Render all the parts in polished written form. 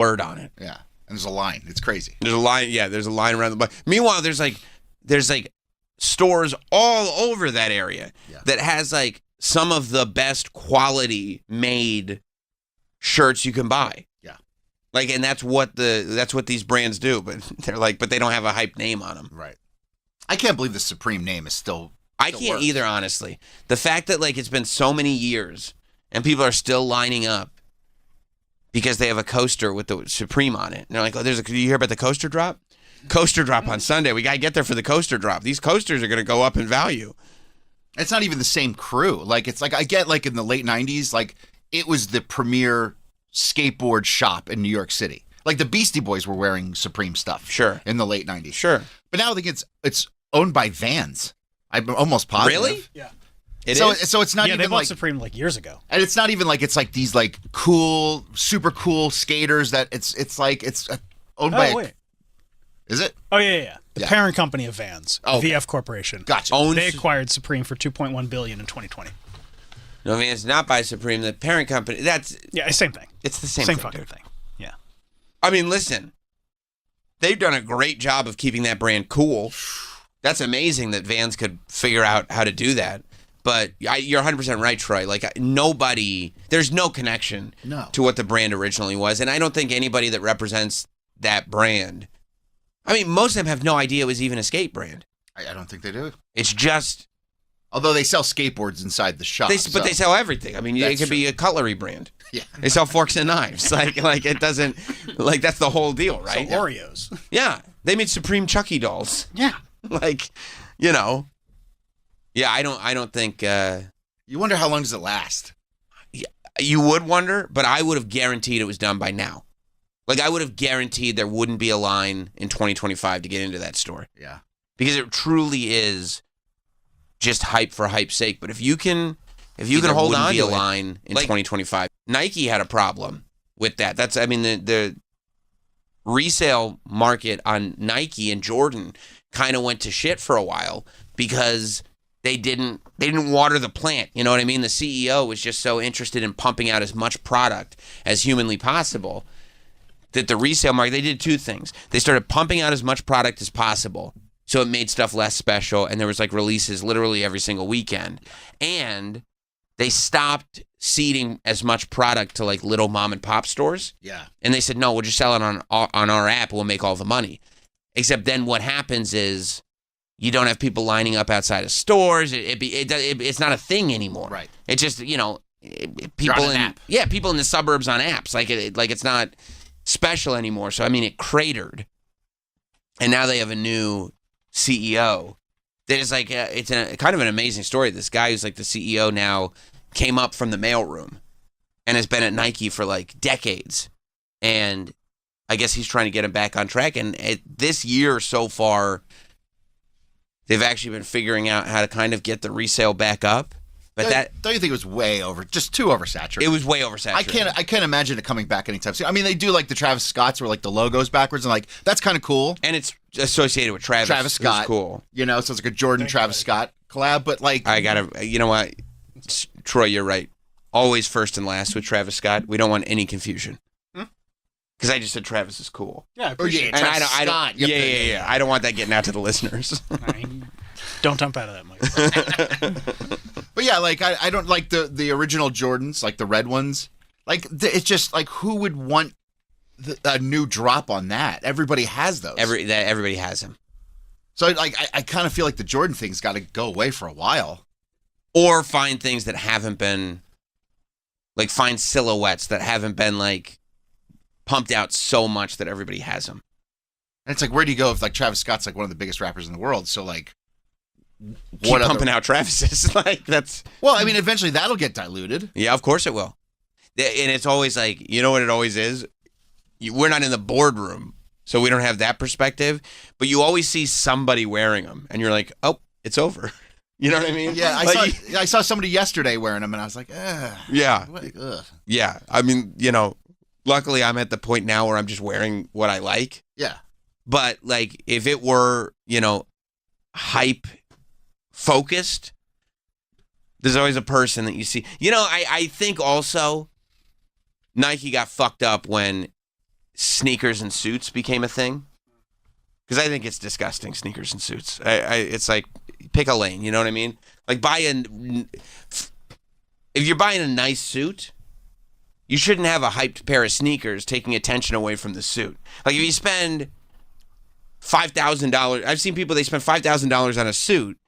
word on it. Yeah. And there's a line. It's crazy. There's a line. Yeah, there's a line around the block. Meanwhile, there's like stores all over that area that has like some of the best quality made shirts you can buy. Yeah. Like, and that's what these brands do. But they're like, but they don't have a hype name on them. Right. I can't believe the Supreme name is still. I can't either, honestly. The fact that like it's been so many years and people are still lining up because they have a coaster with the Supreme on it. And they're like, oh, did you hear about the coaster drop? Coaster drop on Sunday. We got to get there for the coaster drop. These coasters are going to go up in value. It's not even the same crew. Like, it's like, I get like in the late 90s, like it was the premier skateboard shop in New York City. Like the Beastie Boys were wearing Supreme stuff. Sure. In the late 90s. Sure. But now I think it's owned by Vans. I'm almost positive. Really? Yeah. So it's not they even bought like Supreme like years ago. And it's not even like it's like these like cool, super cool skaters that it's like it's owned by. Wait. Is it? Oh yeah. The Yeah. parent company of Vans, VF Corporation. Gotcha. They acquired Supreme for $2.1 billion in 2020. No, I mean, it's not by Supreme. The parent company, Same thing. It's the same Same thing, fucking dude. thing. Yeah. I mean, listen, they've done a great job of keeping that brand cool. That's amazing that Vans could figure out how to do that. But you're 100% right, Troy. Like, there's no connection to what the brand originally was. And I don't think anybody that represents that brand, I mean, most of them have no idea it was even a skate brand. I don't think they do. It's just... Although they sell skateboards inside the shop. But they sell everything. I mean, it could be a cutlery brand. Yeah. They sell forks and knives. like it doesn't... Like, that's the whole deal, right? So Oreos. Yeah. They made Supreme Chucky dolls. Yeah. Like, you know... Yeah, I don't think... you wonder how long does it last? You would wonder, but I would have guaranteed it was done by now. Like, I would have guaranteed there wouldn't be a line in 2025 to get into that store. Yeah. Because it truly is just hype for hype's sake. But if you can hold on to a line in 2025, Nike had a problem with that. That's, I mean, the resale market on Nike and Jordan kind of went to shit for a while because they didn't water the plant. You know what I mean? The CEO was just so interested in pumping out as much product as humanly possible that the resale market, they did two things. They started pumping out as much product as possible, so it made stuff less special, and there was like releases literally every single weekend. And they stopped seeding as much product to like little mom and pop stores. Yeah. And they said, no, we'll just sell it on our app and we'll make all the money. Except then what happens is you don't have people lining up outside of stores. It's not a thing anymore. Right. It just, people in the suburbs on apps. Like it's not special anymore. So I mean, it cratered. And now they have a new CEO. That is like it's kind of an amazing story. This guy who's like the CEO now came up from the mailroom and has been at Nike for like decades. And I guess he's trying to get him back on track. And this year so far, they've actually been figuring out how to kind of get the resale back up. But don't you think it was way over, just too oversaturated? It was way oversaturated. I can't imagine it coming back anytime soon. I mean, they do like the Travis Scotts where like the logo's backwards and like that's kind of cool. And it's associated with Travis Scott. Cool. So it's like a Jordan Travis Scott collab. But like, I gotta, you know what, Troy, you're right. Always first and last with Travis Scott. We don't want any confusion. Because I just said Travis is cool. Yeah, I appreciate it. And Travis Scott. Yeah. I don't want that getting out to the listeners. Don't dump out of that, Mike. But yeah, like I don't like the original Jordans, like the red ones. Like it's just like who would want a new drop on that? Everybody has those. Everybody has them. So like I kind of feel like the Jordan thing's got to go away for a while. Or find things that haven't been, like find silhouettes that haven't been like pumped out so much that everybody has them. And it's like, where do you go if like Travis Scott's like one of the biggest rappers in the world? So like, keep pumping out Travis's. Like that's. Well, I mean, eventually that'll get diluted. Yeah, of course it will. And it's always like, you know what it always is? We're not in the boardroom, so we don't have that perspective. But you always see somebody wearing them, and you're like, oh, it's over. You know what I mean? Yeah, I saw somebody yesterday wearing them, and I was like, yeah. Ugh. Yeah, I mean, luckily I'm at the point now where I'm just wearing what I like. Yeah. But, like, if it were, hype focused, there's always a person that you see. I think also Nike got fucked up when sneakers and suits became a thing. Because I think it's disgusting, sneakers and suits. It's like, pick a lane, you know what I mean? Like, if you're buying a nice suit, you shouldn't have a hyped pair of sneakers taking attention away from the suit. Like, if you spend $5,000, I've seen people, they spend $5,000 on a suit,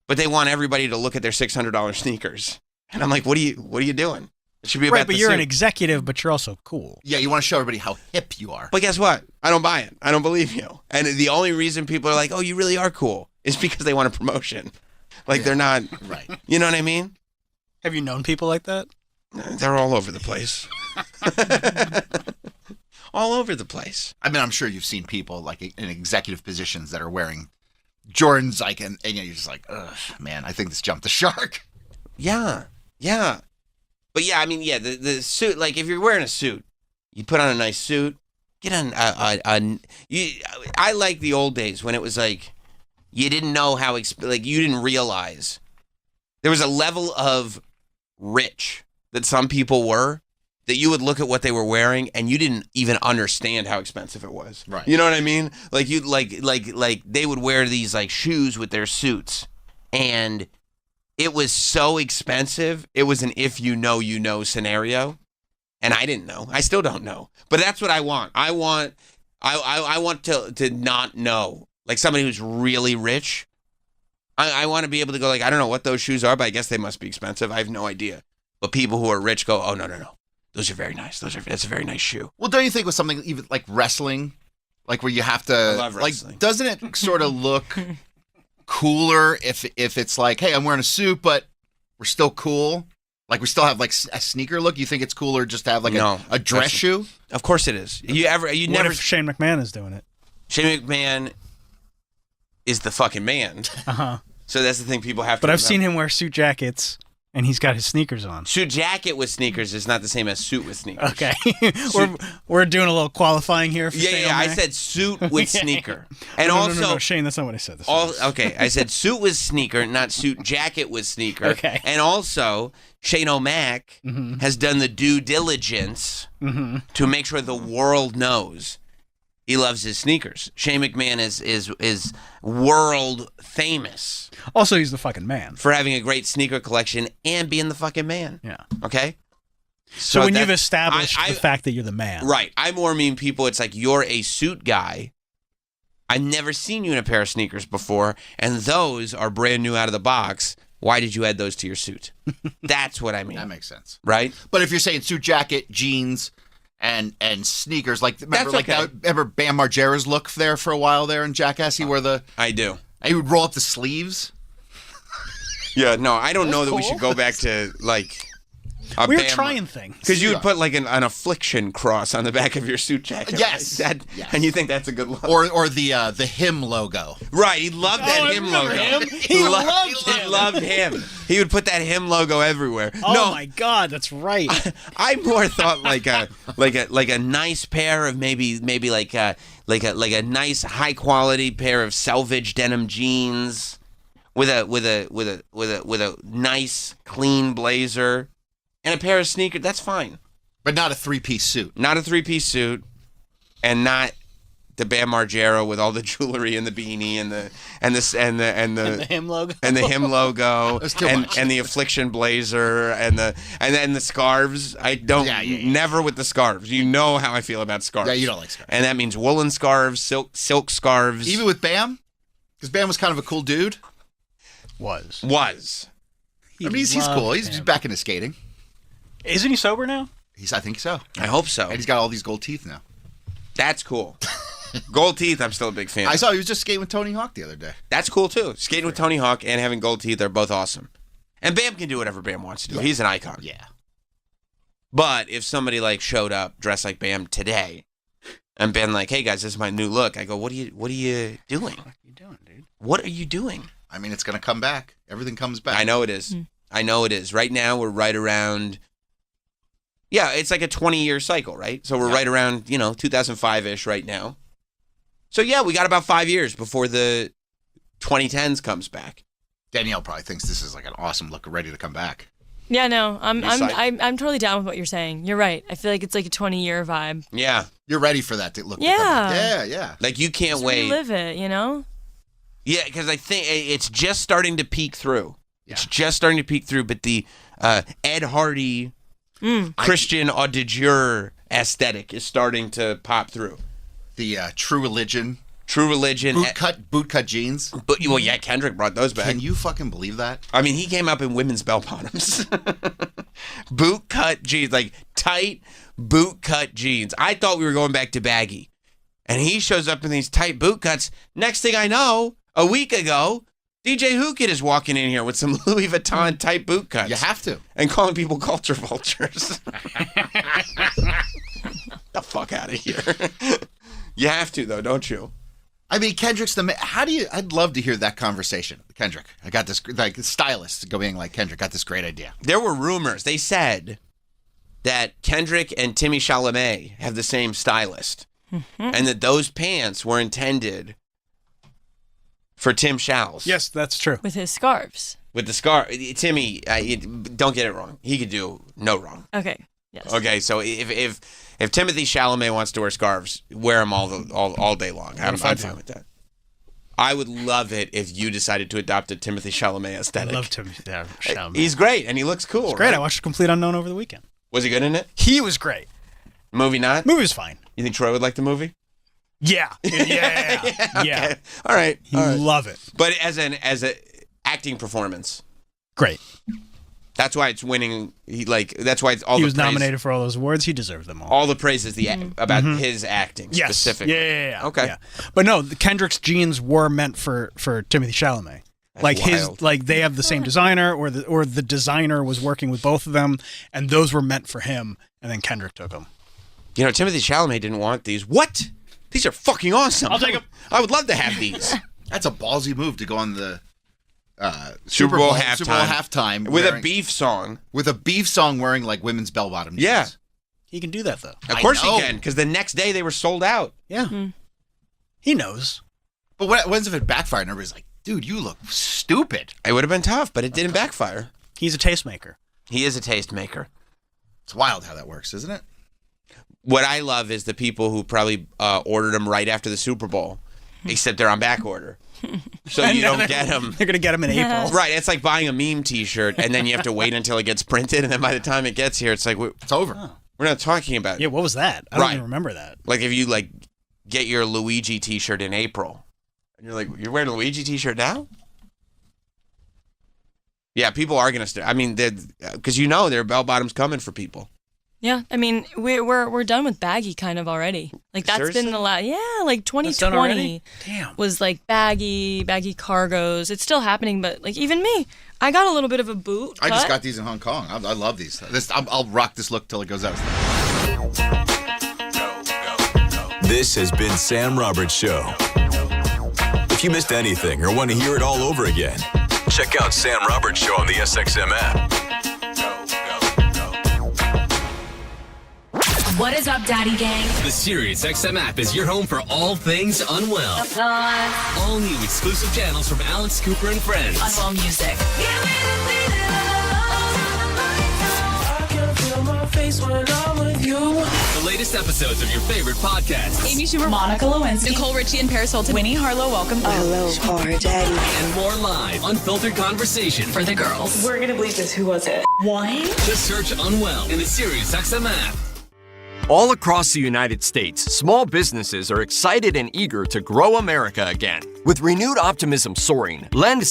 but they want everybody to look at their $600 sneakers. And I'm like, what are you doing? It should be about right, but the you're suit. an executive, but you're also cool. Yeah, you want to show everybody how hip you are. But guess what? I don't buy it. I don't believe you. And the only reason people are like, oh, you really are cool, is because they want a promotion. Like, they're not, Right. You know what I mean? Have you known people like that? They're all over the place. All over the place. I mean, I'm sure you've seen people like in executive positions that are wearing Jordans, like, and you're just like, ugh, man, I think this jumped the shark. Yeah. But yeah, I mean, yeah, the suit, like, if you're wearing a suit, you put on a nice suit, get on I like the old days when it was like, you didn't know how, like, you didn't realize. There was a level of rich that some people were, that you would look at what they were wearing and you didn't even understand how expensive it was. Right. You know what I mean? Like, you like they would wear these like shoes with their suits, and it was so expensive. It was an if you know scenario, and I didn't know. I still don't know. But that's what I want. I want to not know. Like, somebody who's really rich. I want to be able to go, like, I don't know what those shoes are, but I guess they must be expensive. I have no idea. But people who are rich go, oh, no. Those are very nice. That's a very nice shoe. Well, don't you think with something even like wrestling, like where you have to, I love wrestling. like, doesn't it sort of look cooler if it's like, hey, I'm wearing a suit, but we're still cool? Like, we still have like a sneaker look. You think it's cooler just to have like a dress shoe? Of course it is. You What never. if Shane McMahon is doing it? Shane McMahon is the fucking man. Uh-huh. So that's the thing people have to But I've remember. seen him wear suit jackets, and he's got his sneakers on. Suit jacket with sneakers is not the same as suit with sneakers. Okay. we're doing a little qualifying here for Shane Yeah. I O'Mac. said suit with sneaker. And no, also. no, Shane, that's not what I said. Okay, I said suit with sneaker, not suit jacket with sneaker. Okay. And also, Shane O'Mac has done the due diligence to make sure the world knows he loves his sneakers. Shane McMahon is world famous Also, he's the fucking man. for having a great sneaker collection and being the fucking man. Yeah. Okay? So when that- you've established I- the fact that you're the man. Right. I more mean people, it's like, you're a suit guy. I've never seen you in a pair of sneakers before, and those are brand new out of the box. Why did you add those to your suit? That's what I mean. That makes sense. Right? But if you're saying suit jacket, jeans, and sneakers, like remember, That's okay. remember Bam Margera's look there for a while there in Jackass? He wore I do. he would roll up the sleeves. Yeah, no, I don't know that we should go back to, like, a We were Bam- trying things. Because you would put, like, an affliction cross on the back of your suit jacket. Yes. Right? Yes. And you think that's a good look. Or the him logo. Right, he loved that I him remember logo. him. He loved him. He would put that him logo everywhere. Oh no, my God, that's right. I more thought like a nice pair of maybe like a nice high quality pair of salvage denim jeans with a nice clean blazer and a pair of sneakers. That's fine. But not a 3-piece suit. Not a 3-piece suit, and not the Bam Margera with all the jewelry and the beanie and the The him logo. and the him logo That's too and, much. and the affliction blazer and the scarves. I don't never with the scarves. You know how I feel about scarves. Yeah, you don't like scarves. And that means woolen scarves, silk scarves. Even with Bam? Because Bam was kind of a cool dude. Was. I mean, he's cool. He's back into skating. Isn't he sober now? I think so. I hope so. And he's got all these gold teeth now. That's cool. Gold teeth, I'm still a big fan. I saw he was just skating with Tony Hawk the other day. That's cool too. Skating with Tony Hawk and having gold teeth are both awesome. And Bam can do whatever Bam wants to do. Yeah. He's an icon. Yeah. But if somebody like showed up dressed like Bam today and been like, "Hey guys, this is my new look," I go, "What are you doing? What are you doing, dude? What are you doing?" I mean, it's going to come back. Everything comes back. I know it is. I know it is. Right now, we're right around. Yeah, it's like a 20-year cycle, right? So we're right around 2005-ish right now. So yeah, we got about 5 years before the 2010s comes back. Danielle probably thinks this is like an awesome look ready to come back. Yeah, no, I'm You're psyched. I'm totally down with what you're saying. You're right. I feel like it's like a 20-year vibe. Yeah. You're ready for that to look. Yeah. Yeah. Like you can't Just wait. relive it, you know? Yeah, because I think it's just starting to peek through. It's just starting to peek through, but the Ed Hardy Christian auditeur aesthetic is starting to pop through. The True Religion. True Religion. Bootcut jeans. But well, yeah, Kendrick brought those back. Can you fucking believe that? I mean, he came up in women's bell bottoms. Boot cut jeans, like tight boot cut jeans. I thought we were going back to baggy. And he shows up in these tight boot cuts. Next thing I know, a week ago, DJ Hookit is walking in here with some Louis Vuitton tight boot cuts. You have to. And calling people culture vultures. The fuck out of here. You have to, though, don't you? I mean, Kendrick's I'd love to hear that conversation. Kendrick, I got this, like, stylist going like, Kendrick, got this great idea. There were rumors. They said that Kendrick and Timmy Chalamet have the same stylist. And that those pants were intended for Tim Chals. Yes, that's true. With his scarves. With the scarf. Timmy, don't get it wrong. He could do no wrong. Okay. Yes. Okay, so if Timothy Chalamet wants to wear scarves, wear them all day long. I'm fine with that. I would love it if you decided to adopt a Timothy Chalamet aesthetic. I love Timothy Chalamet. He's great, and he looks cool. He's great. Right? I watched Complete Unknown over the weekend. Was he good in it? He was great. Movie not? Movie was fine. You think Troy would like the movie? Yeah. Yeah. Okay. All right. You love it. But as an acting performance, Great. that's why it's winning. That's why it's all. He the was praise, nominated for all those awards. He deserved them all. All the praise is about his acting Yes. specifically. Yeah. Okay. Yeah. But no, the Kendrick's jeans were meant for Timothy Chalamet. That's wild. They have the same designer, or the designer was working with both of them, and those were meant for him, and then Kendrick took them. You know, Timothy Chalamet didn't want these. What? These are fucking awesome. I'll take 'em. I would love to have these. That's a ballsy move to go on the Super Bowl halftime. Super Bowl halftime With wearing- a beef song. with a beef song wearing like women's bell bottom jeans. Yeah. He can do that though. Of I course he know. can, because the next day they were sold out. Yeah. He knows. But what if it backfired and everybody's like, dude, you look stupid. It would have been tough, but it didn't backfire. He's a tastemaker. He is a tastemaker. It's wild how that works, isn't it? What I love is the people who probably ordered them right after the Super Bowl, except they're on back order. So you don't get them. They're gonna get him in April. Right, it's like buying a meme T-shirt, and then you have to wait until it gets printed, and then by the time it gets here, it's like It's over. we're not talking about it. Yeah. What was that? I don't Right. even remember that. Like if you get your Luigi T-shirt in April, and you're like, you're wearing a Luigi T-shirt now? Yeah, people are gonna. I mean, because there are bell bottoms coming for people. Yeah, I mean we're done with baggy kind of already. Like that's Seriously? been the last. Yeah, like That's done already? 2020 Damn. was like baggy cargos. It's still happening, but like even me, I got a little bit of a boot. I just cut. got these in Hong Kong. I love these. I'll rock this look till it goes out. This has been Sam Roberts Show. If you missed anything or want to hear it all over again, check out Sam Roberts Show on the SXM app. What is up, Daddy Gang? The Sirius XM app is your home for all things Unwell. All new exclusive channels from Alex Cooper and friends. Unwell music. The latest episodes of your favorite podcasts. Amy Schumer, Monica Lewinsky, Nicole Richie and Paris Hilton, Winnie Harlow, welcome. Hello, poor daddy. And more live, unfiltered conversation. For the girls. We're gonna believe this. Who was it? What? Just search Unwell in the Sirius XM app. All across the United States, small businesses are excited and eager to grow America again. With renewed optimism soaring, lend